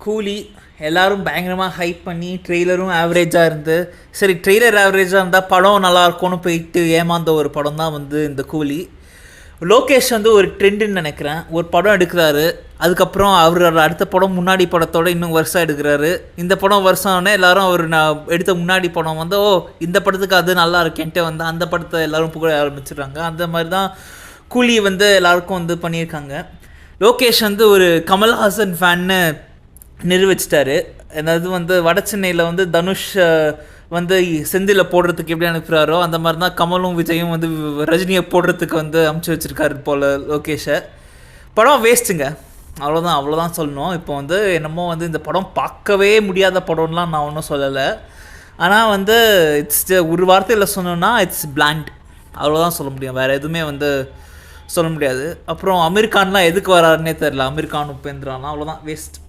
கூலி எல்லோரும் பயங்கரமாக ஹைப் பண்ணி ட்ரெய்லரும் ஆவரேஜாக இருந்து சரி ட்ரெய்லர் ஆவரேஜாக இருந்தால் படம் நல்லாயிருக்கும்னு போயிட்டு ஏமாந்த ஒரு படம் தான் வந்து இந்த கூலி. லோகேஷ் வந்து ஒரு ட்ரெண்டுன்னு நினைக்கிறேன். ஒரு படம் எடுக்கிறாரு, அதுக்கப்புறம் அவரோட அடுத்த படம் முன்னாடி படத்தோட இன்னும் வருஷம் எடுக்கிறாரு. இந்த படம் வருஷம்னே எல்லோரும் அவர் நான் எடுத்த முன்னாடி படம் வந்து இந்த படத்துக்கு அது நல்லா இருக்கேன்ட்டு வந்து அந்த படத்தை எல்லோரும் புகழ ஆரம்பிச்சிடுறாங்க. அந்த மாதிரி தான் கூலி வந்து எல்லாருக்கும் வந்து பண்ணியிருக்காங்க. லோகேஷ் வந்து ஒரு கமல்ஹாசன் ஃபேன்னு நிரூபிச்சிட்டாரு. அதாவது வந்து வட சென்னையில் வந்து தனுஷ் வந்து செந்தில் போடுறதுக்கு எப்படி அனுப்புகிறாரோ அந்த மாதிரி தான் கமலும் விஜயும் வந்து ரஜினியை போடுறதுக்கு வந்து அமுச்சு வச்சுருக்காரு போல் லோகேஷை. படம் வேஸ்ட்டுங்க, அவ்வளோதான் சொல்லணும். இப்போ வந்து என்னமோ வந்து இந்த படம் பார்க்கவே முடியாத படம்லாம் நான் ஒன்றும் சொல்லலை. ஆனால் வந்து இட்ஸ் ஒரு வார்த்தையில் சொன்னோன்னா இட்ஸ் பிளாண்ட், அவ்வளோதான் சொல்ல முடியும். வேறு எதுவுமே வந்து சொல்ல முடியாது. அப்புறம் அமீர் கான்லாம் எதுக்கு வராருன்னே தெரில. அமீர் கான் உபேந்திராலாம் அவ்வளோதான் வேஸ்ட்.